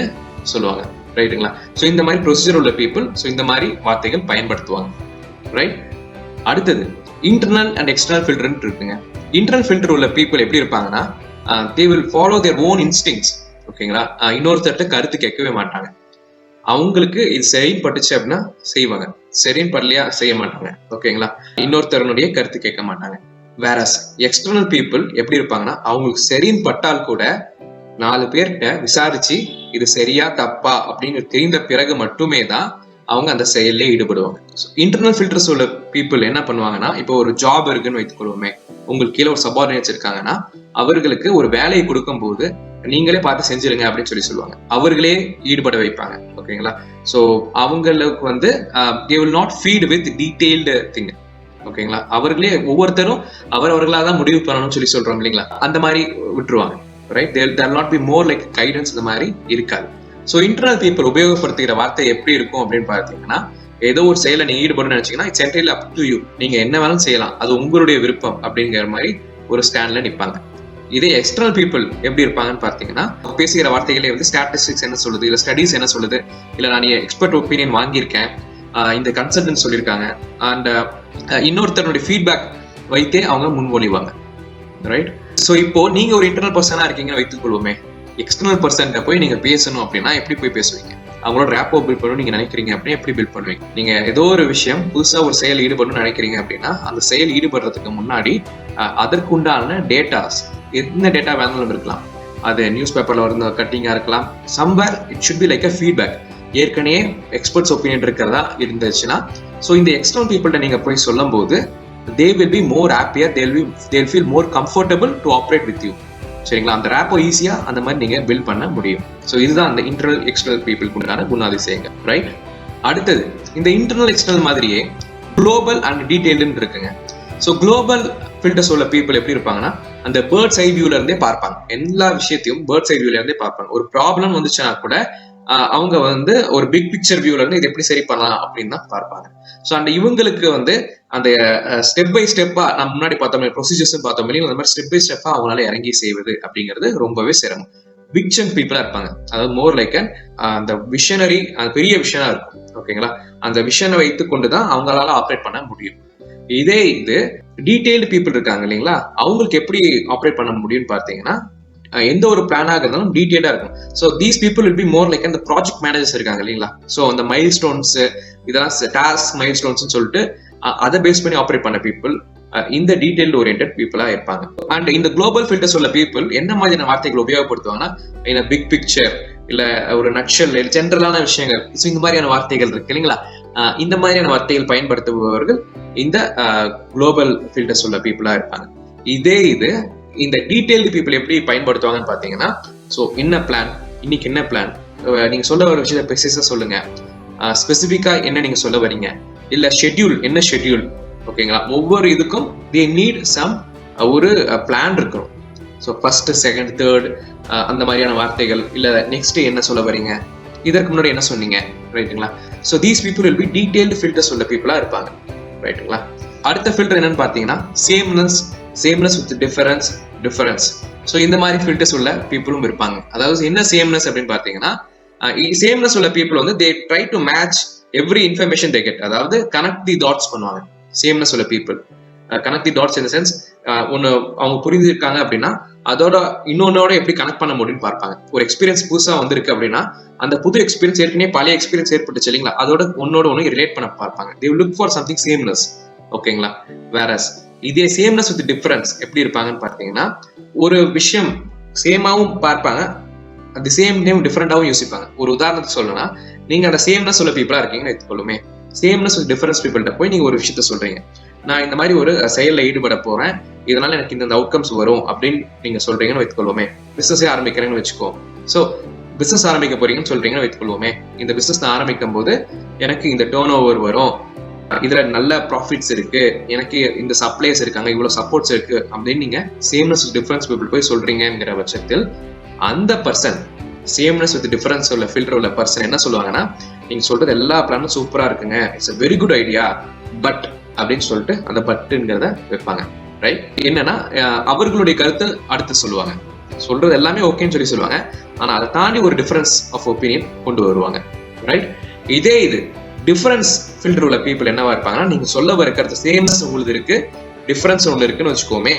சொல்லுவாங்க, ரைட்டுங்களா? ஸோ இந்த மாதிரி ப்ரொசீஜர் உள்ள பீப்புள் ஸோ இந்த மாதிரி வார்த்தைகள் பயன்படுத்துவாங்க, ரைட்? அடுத்தது இன்டர்னல் அண்ட் எக்ஸ்டர்னல் ஃபில்டர்னு இருக்குங்க. இன்டர்னல் ஃபில்டர் உள்ள பீப்புள் எப்படி இருப்பாங்கன்னா, they will follow their own instincts, ஓகேங்களா? இன்னொருத்தர்கிட்ட கருத்து கேட்கவே மாட்டாங்க. அவங்களுக்கு இது சரின்னு பட்டுச்சு அப்படின்னா செய்வாங்க, சரின்னு படலையா செய்ய மாட்டாங்க, ஓகேங்களா? இன்னொருத்தருடைய கருத்து கேட்க மாட்டாங்க. வேற எக்ஸ்டர்னல் பீப்புள் எப்படி இருப்பாங்கன்னா, அவங்களுக்கு சரின்னு பட்டால் கூட 4 பேர்கிட்ட விசாரிச்சு இது சரியா தப்பா அப்படின்னு தெரிந்த பிறகு மட்டுமே தான் அவங்க அந்த செயல்ல ஈடுபடுவாங்க. இன்டர்னல் ஃபில்டர்ஸ் உள்ள பீப்புள் என்ன பண்ணுவாங்கன்னா, இப்போ ஒரு ஜாப் இருக்குன்னு வைத்துக்கொள்வோமே, உங்களுக்கு கீழே ஒரு சபார்டினேட்ஸ் இருக்காங்கன்னா அவர்களுக்கு ஒரு வேலையை கொடுக்கும் போது நீங்களே பார்த்து செஞ்சிருங்க அப்படின்னு சொல்லுவாங்க. அவர்களே ஈடுபட வைப்பாங்க, ஓகேங்களா? ஸோ அவங்களுக்கு they will not feed with detailed thing, ஓகேங்களா? அவர்களே ஒவ்வொருத்தரும் அவர்களாக தான் முடிவு பண்ணணும்னு சொல்றோம் இல்லைங்களா? அந்த மாதிரி விட்டுருவாங்க, right? there will not be more like guidance, இந்த மாதிரி இருக்காது. ஸோ இன்டர்னல் பீப்புள் உபயோகப்படுத்துகிற வார்த்தை எப்படி இருக்கும் அப்படின்னு பார்த்தீங்கன்னா, ஏதோ ஒரு செயலை நீங்க ஈடுபடணும்னு நினைச்சீங்கன்னா it's entirely up to you, நீங்க என்ன வேணாலும் செய்யலாம், அது உங்களுடைய விருப்பம் அப்படிங்கிற மாதிரி ஒரு ஸ்டாண்ட்ல நிற்பாங்க. இதே எக்ஸ்டர்னல் பீப்புள் எப்படி இருப்பாங்கன்னு பார்த்தீங்கன்னா, பேசுகிற வார்த்தைகளே ஸ்டாட்டிஸ்டிக்ஸ் என்ன சொல்லுது, இல்லை ஸ்டடீஸ் என்ன சொல்லுது, இல்லை நான் எக்ஸ்பர்ட் ஒப்பீனியன் வாங்கியிருக்கேன், இந்த கன்சல்டன்ட் சொல்லியிருக்காங்க, அண்ட் இன்னொருத்தருடைய ஃபீட்பேக் வைத்தே அவங்க முன்மொழிவாங்க, ரைட்? ஸோ இப்போ நீங்க ஒரு இன்டர்னல் பர்சனா இருக்கீங்கன்னு வைத்துக்கொள்வோமே, எக்ஸ்டர்னல் பர்சன்ட்ட போய் நீங்க பேசணும் அப்படின்னா எப்படி போய் பேசுவீங்க? அவங்களோட ரேப்போ பில்ட் பண்ணணும் நீங்க நினைக்கிறீங்க அப்படின்னா எப்படி பில்ட் பண்ணுவீங்க? நீங்க ஏதோ ஒரு விஷயம் புதுசா ஒரு செயல் ஈடுபடணும்னு நினைக்கிறீங்க அப்படின்னா அந்த செயல் ஈடுபடுறதுக்கு முன்னாடி அதற்குண்டான டேட்டாஸ், என்ன டேட்டா வேணாலும் இருக்கலாம், அது நியூஸ் பேப்பர்ல இருந்த கட்டிங்கா இருக்கலாம், somewhere it should be like a feedback. ஏற்கனவே எக்ஸ்பர்ட்ஸ் ஒப்பீனியன் இருக்கிறதா இருந்துச்சுன்னா, ஸோ இந்த எக்ஸ்டர்னல் பீப்புள்கிட்ட நீங்க போய் சொல்லும் போது they will be more happier, they'll feel more comfortable to operate with you, சரிங்களா? அந்த ரேப்போ ஈஸியா அந்த மாதிரி நீங்க பில்ட் பண்ண முடியும். ஸோ இதுதான் அந்த இன்டர்னல் எக்ஸ்டர்னல் பீப்புளுக்கு உண்டான குணாதிசயங்கள், ரைட்? அடுத்தது இந்த இன்டர்னல் எக்ஸ்டர்னல் மாதிரியே குளோபல் அண்ட் டீடைல்டுன்னு இருக்குங்க. ஸோ குளோபல் ஃபில்டர்ஸ் உள்ள பீப்புள் எப்படி இருப்பாங்கன்னா, அந்த பேர்ட்ஸ் ஐ வியூல இருந்தே பார்ப்பாங்க, எல்லா விஷயத்தையும் பேர்ட்ஸ் ஐ வியூல இருந்தே பார்ப்பாங்க. ஒரு ப்ராப்ளம் வந்துச்சுன்னா கூட அவங்க ஒரு பிக் பிக்சர் வியூல இருந்து இது எப்படி சரி பண்ணலாம் அப்படின்னு தான் பார்ப்பாங்க. ஸோ அந்த இவங்களுக்கு அந்த ஸ்டெப் பை ஸ்டெப்பா நம்ம முன்னாடி பார்த்தோம் ப்ரொசீஜர்ஸ் பார்த்தோம் இல்லையா, அந்த மாதிரி ஸ்டெப் பை ஸ்டெப்பா அவங்களால இறங்கி செய்வது அப்படிங்கிறது ரொம்பவே சிரமம். விக்ஷன் பீப்புளா இருப்பாங்க, அதாவது மோர் லைக் அந்த விஷனரி, அந்த பெரிய விஷனா இருக்கும், ஓகேங்களா? அந்த விஷனை வைத்து கொண்டுதான் அவங்களால ஆப்ரேட் பண்ண முடியும். இதே இது டீடைல்டு பீப்புள் இருக்காங்க இல்லைங்களா, அவங்களுக்கு எப்படி ஆப்ரேட் பண்ண முடியும்னு பார்த்தீங்கன்னா, எந்த ஒரு பிளானாக இருந்தாலும் டீடைல்டா இருக்கும். So these people will be more like அந்த ப்ராஜெக்ட் மேனேஜர்ஸ் இருக்காங்க இல்லைங்களா, ஸோ அந்த மைல் ஸ்டோன்ஸ் இதெல்லாம் டாஸ்க் மைல் ஸ்டோன்ஸ் சொல்லிட்டு அதை பேஸ் பண்ணி ஆப்ரேட் பண்ண பீப்புள் இந்த டீடைல்டு ஓரியன்டட் பீப்புளா இருப்பாங்க. அண்ட் இந்த குளோபல் ஃபில்டர்ஸ் உள்ள பீப்புள் என்ன மாதிரியான வார்த்தைகள் உபயோகப்படுத்துவாங்கன்னா, இந்த பிக் பிக்சர், இல்ல ஒரு நட்ஷல், ஜென்ரலான விஷயங்கள், ஸோ இந்த மாதிரியான வார்த்தைகள் இருக்கு இல்லைங்களா, இந்த மாதிரியான வார்த்தைகள் பயன்படுத்துபவர்கள் இந்த குளோபல் ஃபில்டர்ஸ் உள்ள பீப்புளா இருப்பாங்க. இதே இது இந்த டீடைல்டு பீப்புள் எப்படி பயன்படுத்துவாங்கன்னு பாத்தீங்கன்னா, ஸோ என்ன பிளான், இன்னைக்கு என்ன பிளான், நீங்க சொல்ல வர விஷயத்தை ப்ரெசிஸா சொல்லுங்க, ஸ்பெசிஃபிக்கா என்ன நீங்க சொல்ல வரீங்க, இல்ல ஷெட்யூல், என்ன ஷெட்யூல், ஓகேங்களா? ஒவ்வொரு இதுக்கும் தே நீட் சம் ஒரு பிளான் இருக்கணும். ஸோ ஃபர்ஸ்ட் செகண்ட் தேர்ட் அந்த மாதிரியான வார்த்தைகள், இல்ல நெக்ஸ்ட் என்ன சொல்ல வரீங்க, இதற்கு முன்னாடி என்ன சொன்னீங்க, ரைட்டுங்களா? So these people will be detailed filters உள்ள பீப்புளா இருப்பாங்க, ரைட்டுங்களா? அடுத்த ஃபில்டர் என்னன்னு பாத்தீங்கன்னா சேம்னஸ் வித் டிஃபரன்ஸ். ஸோ இந்த மாதிரி ஃபில்டர்ஸ் உள்ள பீப்புளும் இருப்பாங்க. அதாவது என்ன சேம்னஸ் அப்படின்னு பாத்தீங்கன்னா, சேம்னஸ் உள்ள people they try to match every information they get, அதாவது கனெக்ட் தி டாட்ஸ் பண்ணுவாங்க. சேம்னஸ் உள்ள people connect the dots in the sense, ஒன்னு அவங்க புரிஞ்சிருக்காங்க அப்படின்னா அதோட இன்னொன்னோட எப்படி கனெக்ட் பண்ண முடியும்னு பார்ப்பாங்க. ஒரு எக்ஸ்பீரியன்ஸ் புதுசா வந்திருக்கு அப்படின்னா அந்த புது எக்ஸ்பீரியன்ஸ் ஏற்கனவே பழைய எக்ஸ்பீரியன்ஸ் ஏற்பட்டுச்சு இல்லைங்களா, அதோட ஒன்னு ரிலேட் பண்ண பார்ப்பாங்க. They will look for something sameness, ஓகேங்களா? வேரஸ் இதே சேம்னஸ் வித் டிஃபரன்ஸ் எப்படி இருப்பாங்கன்னு பார்த்தீங்கன்னா, ஒரு விஷயம் சேமாவும் பார்ப்பாங்க, அந்த சேம் நேம் டிஃபரெண்டாவும் யோசிப்பாங்க. ஒரு உதாரணத்துக்கு சொல்லணும்னா, நீங்க அந்த சேம்னஸ் உள்ள பீப்புளா இருக்கீங்கன்னு எடுத்துக்கொள்ளுமே, சேம்னஸ் வித் டிஃபரன்ஸ் பீப்புள்கிட்ட போய் நீங்க ஒரு விஷயத்த சொல்றீங்க, நான் இந்த மாதிரி ஒரு செயல்ல ஈடுபட போறேன், இதனால எனக்கு இந்த அவுட்கம்ஸ் வரும் அப்படின்னு நீங்க சொல்றீங்கன்னு வைத்துக்கொள்வோமே. பிசினஸே ஆரம்பிக்கிறேன்னு வச்சுக்கோ, ஸோ பிசினஸ் ஆரம்பிக்க போறீங்கன்னு சொல்றீங்கன்னு வைத்துக்கொள்வோமே. இந்த பிசினஸ் நான் ஆரம்பிக்கும் போது எனக்கு இந்த டர்ன் ஓவர் வரும், இதுல நல்ல ப்ராஃபிட்ஸ் இருக்கு, எனக்கு இந்த சப்ளைஸ் இருக்காங்க, இவ்வளவு சப்போர்ட்ஸ் இருக்கு அப்படின்னு நீங்க சேம்னஸ் வித் டிஃபரன்ஸ் பீப்புள் போய் சொல்றீங்கிற பட்சத்தில் அந்த பர்சன் சேம்னஸ் வித் டிஃபரன்ஸ் உள்ள ஃபில்டர் உள்ள பர்சன் என்ன சொல்லுவாங்கன்னா, நீங்க சொல்றது எல்லா பிளானும் சூப்பரா இருக்குங்க, it's a very good idea, but அப்படின்னு சொல்லிட்டு அந்த பட்டுங்கிறத வைப்பாங்க. ரைட்? என்னன்னா அவர்களுடைய கருத்தை அடுத்து சொல்லுவாங்க. சொல்றது எல்லாமே ஓகேன்னு சொல்லி சொல்லுவாங்க, ஆனா அதை தாண்டி ஒரு டிஃபரன்ஸ் ஆஃப் ஒப்பீனியன் கொண்டு வருவாங்க. ரைட்? இதே இது டிஃபரன்ஸ் ஃபில்டர் உள்ள பீப்புள் என்னவா இருப்பாங்கன்னா, நீங்க சொல்ல வர கருத்து சேம்னஸ் உங்களுக்கு இருக்கு, டிஃபரன்ஸ் ஒன்று இருக்குன்னு வச்சுக்கோமே,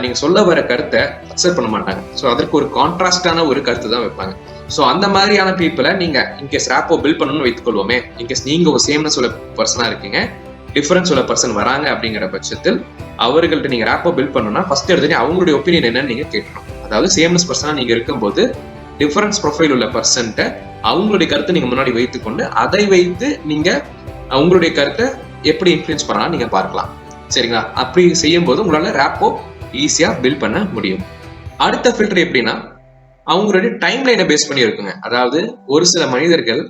நீங்க சொல்ல வர கருத்தை அக்செப்ட் பண்ண மாட்டாங்க. ஸோ அதற்கு ஒரு கான்ட்ராஸ்டான ஒரு கருத்து தான் வைப்பாங்க. ஸோ அந்த மாதிரியான பீப்புளை நீங்க இன்கேஸ் ரேப்போ பில்ட் பண்ணணும்னு வைத்துக்கொள்வோமே, இன்கேஸ் நீங்க ஒரு சேம்னஸ் உள்ள பர்சனா இருக்கீங்க, டிஃபரன்ஸ் உள்ள பர்சன் வராங்க அப்படிங்கிற பட்சத்தில் அவர்கள்ட்ட நீங்க ரேப்போ பில்ட் பண்ணணும்னா ஃபர்ஸ்ட் எடுத்து அவங்களுடைய ஒப்பீனியன் என்னன்னு நீங்க கேட்கணும். அதாவது சேம்னஸ் பர்சனா நீங்க இருக்கும்போது டிஃபரன்ஸ் ப்ரொஃபைல் உள்ள பர்சன்ட்ட அவங்களுடைய கருத்தை நீங்க முன்னாடி வைத்துக்கொண்டு அதை வைத்து நீங்க உங்களுடைய கருத்தை எப்படி இன்ஃப்ளூயன்ஸ் பண்ணலாம் நீங்க பார்க்கலாம். சரிங்களா? அப்படி செய்யும் போது உங்களால ரேப்போ ஈஸியா பில்ட் பண்ண முடியும். அடுத்த ஃபில்டர் எப்படின்னா, அவங்களுடைய டைம் லைனை பேஸ் பண்ணி இருக்குங்க. அதாவது ஒரு சில மனிதர்கள்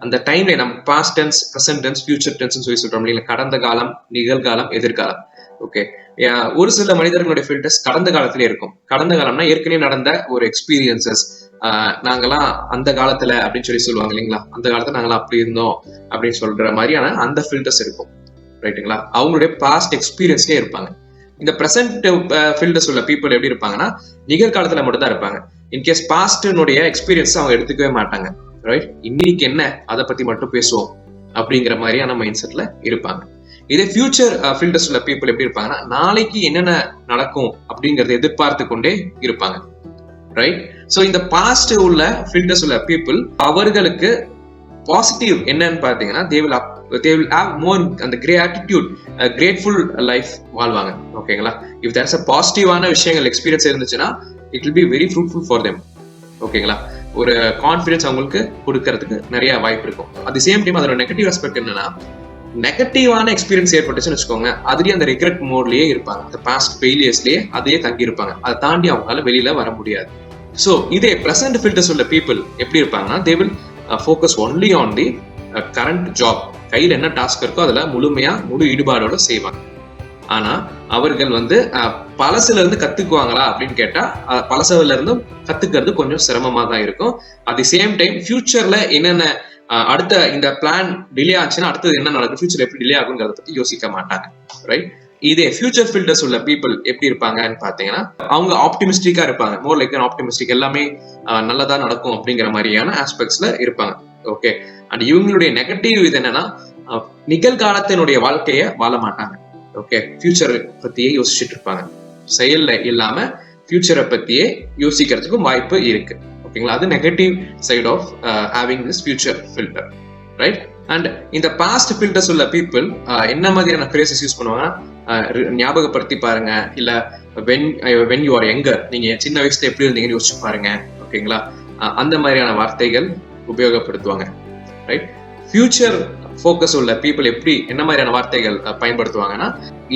அந்த டைம் லைன், நம்ம past tense, present tense, future tense சொல்லி சொல்றோம் இல்லைங்களா, கடந்த காலம், நிகழ்காலம், எதிர்காலம். ஓகே, ஒரு சில மனிதர்களுடைய ஃபில்டர்ஸ் கடந்த காலத்திலே இருக்கும். கடந்த காலம்னா ஏற்கனவே நடந்த ஒரு எக்ஸ்பீரியன்சஸ், நாங்கெல்லாம் அந்த காலத்துல அப்படின்னு சொல்லி சொல்லுவாங்க இல்லைங்களா, அந்த காலத்துல நாங்களாம் அப்படி இருந்தோம் அப்படின்னு சொல்ற மாதிரியான அந்த ஃபில்டர்ஸ் இருக்கும். ரைட்டுங்களா? அவங்களுடைய பாஸ்ட் எக்ஸ்பீரியன்ஸ்லேயே இருப்பாங்க. இந்த பிரசன்ட் ஃபில்டர்ஸ் உள்ள பீப்புள் எப்படி இருப்பாங்கன்னா, நிகழ்காலத்துல மட்டும் தான் இருப்பாங்க. இன்கேஸ் பாஸ்டினுடைய எக்ஸ்பீரியன்ஸ் அவங்க எடுத்துக்கவே மாட்டாங்க. ரைட்? இன்னைக்கு என்ன அதை பத்தி மட்டும் பேசுவோம் அப்படிங்கிற மாதிரியான மைண்ட் செட்ல இருப்பாங்க. இதே ஃபியூச்சர் ஃபில்டர்ஸ் உள்ள பீப்புள் எப்படி இருப்பாங்கன்னா, நாளைக்கு என்னென்ன நடக்கும் அப்படிங்கறத எதிர்பார்த்து கொண்டே இருப்பாங்க. ரைட்? சோ இந்த பாஸ்ட் உள்ள ஃபில்டர்ஸ் உள்ள பீப்புள், அவர்களுக்கு பாசிட்டிவ் என்னன்னு பாத்தீங்கன்னா, they will have more அந்த gratitude, grateful life வாழ்வாங்க. ஓகேங்களா? if there is a பாசிட்டிவான விஷயங்கள் எக்ஸ்பீரியன்ஸ் இருந்துச்சுன்னா it will be very fruitful for them. ஓகேங்களா? ஒரு கான்ஃபிடன்ஸ் அவங்களுக்கு கொடுக்கறதுக்கு நிறைய வாய்ப்பு இருக்கும். அட் தி சேம் டைம் அதோட நெகட்டிவ் ஆஸ்பெக்ட் என்னன்னா, நெகட்டிவான எக்ஸ்பீரியன்ஸ் ஏற்பட்டுச்சுன்னு வச்சுக்கோங்க, அதுலயே அந்த ரெக்ரெட் மோட்லயே இருப்பாங்க, அந்த பாஸ்ட் ஃபெயிலியர்ஸ்லயே அதையே தங்கி இருப்பாங்க. அதை தாண்டி அவங்களால வெளியில வர முடியாது. ஸோ இதே பிரசன்ட் ஃபில்டர்ஸ் உள்ள பீப்புள் எப்படி இருப்பாங்கன்னா, they will focus only on the current job. கையில் என்ன டாஸ்க் இருக்கோ அதுல முழு ஈடுபாடோட செய்வாங்க. ஆனா அவர்கள் பழசுல இருந்து கத்துக்குவாங்களா அப்படின்னு கேட்டா, பழசுல இருந்தும் கத்துக்கிறது கொஞ்சம் சிரமமா தான் இருக்கும். அட் தி சேம் டைம் ஃபியூச்சர்ல என்னென்ன அடுத்த இந்த பிளான் டிலே ஆச்சுன்னா அடுத்தது என்ன நடக்கும், ஃபியூச்சர் எப்படி டிலே ஆகுங்கிறத பத்தி யோசிக்க மாட்டாங்க. ரைட்? இதே ஃபியூச்சர் ஃபில்டர்ஸ் உள்ள பீப்புள் எப்படி இருப்பாங்கன்னு பாத்தீங்கன்னா, அவங்க ஆப்டிமிஸ்டிக்கா இருப்பாங்க. மோர் லைக் ஆப்டிமிஸ்டிக், எல்லாமே நல்லதா நடக்கும் அப்படிங்கிற மாதிரியான ஆஸ்பெக்ட்ஸ்ல இருப்பாங்க. ஓகே, அண்ட் இவங்களுடைய நெகட்டிவ் இது என்னன்னா, நிகழ்காலத்தினுடைய வாழ்க்கைய வாழ மாட்டாங்க. ஓகே, ஃபியூச்சர் பத்தியே யோசிச்சுட்டு இருப்பாங்க. செயல்ல இல்லாம ஃபியூச்சரை பத்தியே யோசிக்கிறதுக்கும் வாய்ப்பு இருக்கு. ஓகேங்களா? அது negative side of having this future filter. Right? And இந்த பாஸ்ட் ஃபில்டர்ஸ் உள்ள பீப்புள் என்ன மாதிரியான ஃப்ரேசஸ் யூஸ் பண்ணுவாங்கன்னா, ஞாபகப்படுத்தி பாருங்க, இல்ல when you are younger, நீங்க சின்ன வயசுல எப்படி இருந்தீங்கன்னு யோசிச்சு பாருங்க. ஓகேங்களா? அந்த மாதிரியான வார்த்தைகள் உபயோகப்படுத்துவாங்க. ரைட்? ஃபியூச்சர் ஃபோக்கஸ் உள்ள பீப்புள் என்ன மாதிரியான வார்த்தைகள் பயன்படுத்துவாங்கன்னா,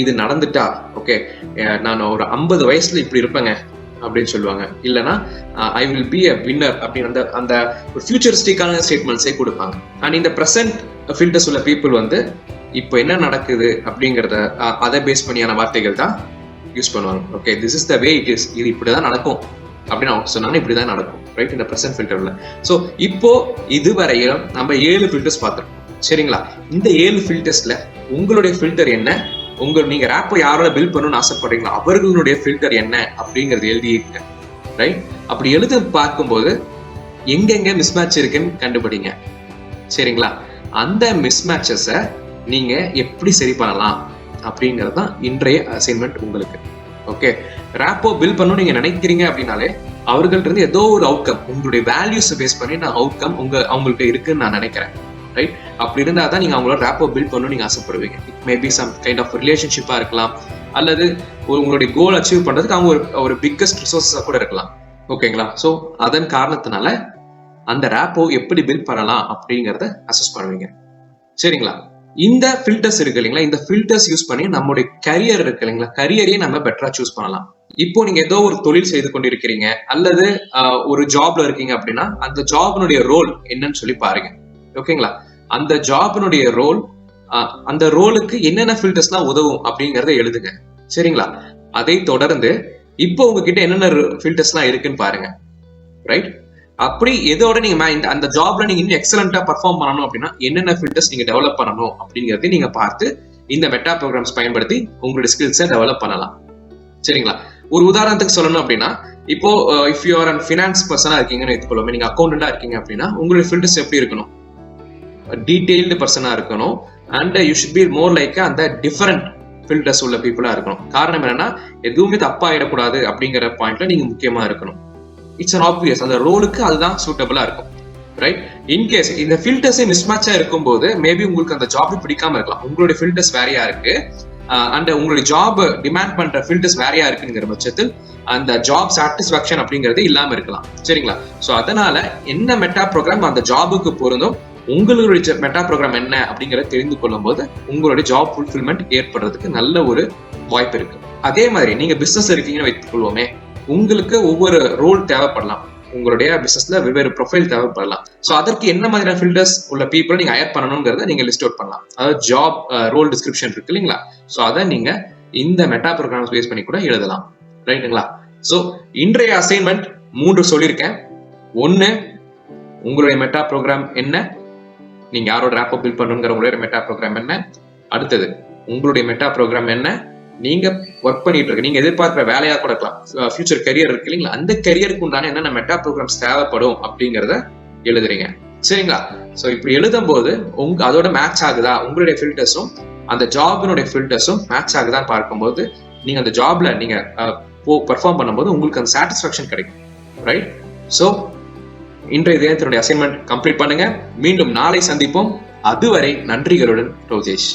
இது நடந்துட்டா, ஓகே, நான் ஒரு 50 வயசுல இப்படி இருப்பேங்க அப்படின்னு சொல்லுவாங்க. இல்லைன்னா I will be a winner அப்படின்னு அந்த ஒரு ஃபியூச்சரிஸ்டிக்கான ஸ்டேட்மெண்ட்ஸே கொடுப்பாங்க. அண்ட் இந்த பிரசன்ட் ஃபில்டர்ஸ் உள்ள பீப்புள் இப்போ என்ன நடக்குது அப்படிங்கிறத அதை பேஸ் பண்ணியான வார்த்தைகள் தான் யூஸ் பண்ணுவாங்க. Okay, this is the way it is, இது இப்படிதான் நடக்கும் அப்படின்னு அவங்க சொன்னாங்க, இப்படிதான் நடக்கும். ரைட்? இந்த பிரசன்ட் ஃபில்டர்ல. ஸோ இப்போ இதுவரையிலும் நம்ம 7 ஃபில்டர்ஸ் பார்த்துருக்கோம். சரிங்களா? இந்த 7 ஃபில்டர்ஸ்ல உங்களுடைய ஃபில்டர் என்ன, நீங்க ரேப்பை யாரோட பில்ட் பண்ணணும்னு ஆசைப்படுறீங்களோ அவர்களுடைய ஃபில்டர் என்ன அப்படிங்கறது எழுதிங்க. ரைட்? அப்படி எழுத பார்க்கும்போது எங்கெங்க மிஸ்மேட்ச் இருக்குன்னு கண்டுபிடிங்க. சரிங்களா? அந்த மிஸ்மேட்சஸை நீங்க எப்படி சரி பண்ணலாம் அப்படிங்கிறது தான் இன்றைய அசைன்மெண்ட் உங்களுக்கு. ஓகே, ரேப்போ பில்ட் பண்ணணும் நீங்க நினைக்கிறீங்க அப்படின்னாலே அவர்கள்ட்ட இருந்து ஏதோ ஒரு அவுட்கம், உங்களுடைய வேல்யூஸை பேஸ் பண்ணி நான் அவுட்கம் அவங்கள்ட்ட இருக்குன்னு நான் நினைக்கிறேன். ரைட்? அப்படி இருந்தா தான் நீங்க அவங்களோட ரேப்போ பில்ட் பண்ணணும் நீங்க ஆசைப்படுவீங்க. It maybe some kind of ரிலேஷன்ஷிப்பா இருக்கலாம், அல்லது உங்களுடைய கோல் அச்சீவ் பண்றதுக்கு அவங்க ஒரு பிக்கஸ்ட் ரிசோர்ஸா கூட இருக்கலாம். ஓகேங்களா? ஸோ அதன் காரணத்தினால அந்த ரேப்போ எப்படி பில்ட் பண்ணலாம் அப்படிங்கறத அசஸ் பண்ணுவீங்க. சரிங்களா? இந்த ஃபில்டர்ஸ் இருக்கு இல்லைங்களா, இந்த ஃபில்டர்ஸ் யூஸ் பண்ணி நம்மளுடைய கரியர் இருக்கு இல்லைங்களா, கரியரையே நம்ம பெட்டரா சூஸ் பண்ணலாம். இப்போ நீங்க ஏதோ ஒரு தொழில் செய்து கொண்டிருக்கிறீங்க, அல்லது ஒரு ஜாப்ல இருக்கீங்க அப்படின்னா அந்த ஜாப்னுடைய ரோல் என்னன்னு சொல்லி பாருங்க. ஓகேங்களா? அந்த ஜாப்னுடைய ரோல், அந்த ரோலுக்கு என்னென்ன ஃபில்டர்ஸ்லாம் உதவும் அப்படிங்கறத எழுதுங்க. சரிங்களா? அதை தொடர்ந்து இப்போ உங்ககிட்ட என்னென்ன ஃபில்டர்ஸ்லாம் இருக்குன்னு பாருங்க. ரைட்? அப்படி எதோட நீங்க அந்த ஜாப்ல நீங்க இன்னும் எக்ஸலண்டா பர்ஃபார்ம் பண்ணணும் அப்படின்னா என்னென்ன ஃபில்டர்ஸ் நீங்க டெவலப் பண்ணணும் அப்படிங்கறத நீங்க பார்த்து இந்த மெட்டா ப்ரோக்ராம்ஸ் பயன்படுத்தி உங்களுடைய ஸ்கில்ஸை டெவலப் பண்ணலாம். சரிங்களா? ஒரு உதாரணத்துக்கு சொல்லணும் அப்படின்னா, இப்போ if you are and finance பர்சனா இருக்கீங்கன்னு எடுத்துக்கொள்ளுமே, நீங்க அக்கௌண்டண்டா இருக்கீங்க அப்படின்னா உங்களுடைய ஃபில்டர்ஸ் எப்படி இருக்கணும்? டீடைல்டு பர்சனா இருக்கணும். And you should be more like அந்த டிஃபரெண்ட் ஃபில்டர்ஸ் உள்ள பீப்புளா இருக்கணும். காரணம் என்னன்னா, எதுவுமே தப்பா ஆயிடக்கூடாது அப்படிங்கிற பாயிண்ட்ல நீங்க முக்கியமா இருக்கணும். இட்ஸ் அன் ஆப்வியஸ், அந்த ரோலுக்கு அதுதான் சூட்டபிளா இருக்கும். ரைட்? இன்கேஸ் இந்த ஃபில்டர்ஸே மிஸ்மேட்சா இருக்கும்போது மேபி உங்களுக்கு அந்த ஜாப் பிடிக்காம இருக்கலாம். உங்களுடைய ஃபில்டர்ஸ் வேறையா இருக்கு அண்ட் உங்களுடைய ஜாப் டிமாண்ட் பண்ற ஃபில்டர்ஸ் வேறையா இருக்குங்கிற பட்சத்தில் அந்த ஜாப் சாட்டிஸ்பாக்சன் அப்படிங்கிறது இல்லாம இருக்கலாம். சரிங்களா? ஸோ அதனால என்ன மெட்டா ப்ரோக்ராம் அந்த ஜாபுக்கு பொருந்தும், உங்களுடைய மெட்டா ப்ரோக்ராம் என்ன அப்படிங்கறத தெரிந்து கொள்ளும் போது உங்களுடைய ஜாப் ஃபுல்ஃபில்மெண்ட் ஏற்படுறதுக்கு நல்ல ஒரு வாய்ப்பு இருக்கு. அதே மாதிரி நீங்க பிசினஸ் இருக்கீங்கன்னு வைத்துக் கொள்வோமே, உங்களுக்கு ஒவ்வொரு ரோல் தேவைப்படலாம். உங்களுடைய பிசினஸ்ல வெவ்வேறு ப்ரொஃபைல் தேவைப்படலாம். ஸோ அதற்கு என்ன மாதிரியான ஃபில்டர்ஸ் உள்ள பீப்புளை நீங்க ஹையர் பண்ணணுங்கிறத நீங்க லிஸ்ட் அவுட் பண்ணலாம். அதாவது ஜாப் ரோல் டிஸ்கிரிப்ஷன் இருக்கு இல்லைங்களா? ஸோ அதை நீங்க இந்த மெட்டா ப்ரோக்ராம்ஸ் பேஸ் பண்ணி கூட எழுதலாம். ரைட்டுங்களா? ஸோ இன்றைய அசைன்மெண்ட் 3 சொல்லியிருக்கேன். 1, உங்களுடைய மெட்டா ப்ரோக்ராம் என்ன, நீங்க யாரோட ஆப்பை பில்ட் பண்ணுங்கிற உங்களுடைய மெட்டா ப்ரோக்ராம் என்ன. அடுத்தது, உங்களுடைய மெட்டா ப்ரோக்ராம் என்ன, நீங்க ஒர்க் பண்ணிட்டு இருக்க, நீங்க எதிர்பார்க்கிற வேலையா கூட இருக்கலாம், ஃபியூச்சர் கரியர் இருக்கு இல்லைங்களா, அந்த கரியருக்கு உண்டான என்னென்ன மெட்டா ப்ரோக்ராம்ஸ் தேவைப்படும் அப்படிங்கறத எழுதுறீங்க. சரிங்களா? ஸோ இப்படி எழுதும் போது அதோட மேட்ச் ஆகுதா, உங்களுடைய ஃபில்டர்ஸும் அந்த ஜாபினுடைய ஃபில்டர்ஸும் மேட்ச் ஆகுதான்னு பார்க்கும்போது நீங்க அந்த ஜாப்ல நீங்க பெர்ஃபார்ம் பண்ணும்போது உங்களுக்கு அந்த சாட்டிஸ்பாக்சன் கிடைக்கும். ரைட்? ஸோ இன்றைய தினத்தினுடைய அசைன்மெண்ட் கம்ப்ளீட் பண்ணுங்க. மீண்டும் நாளை சந்திப்போம். அதுவரை நன்றிகளுடன் ரோஜேஷ்.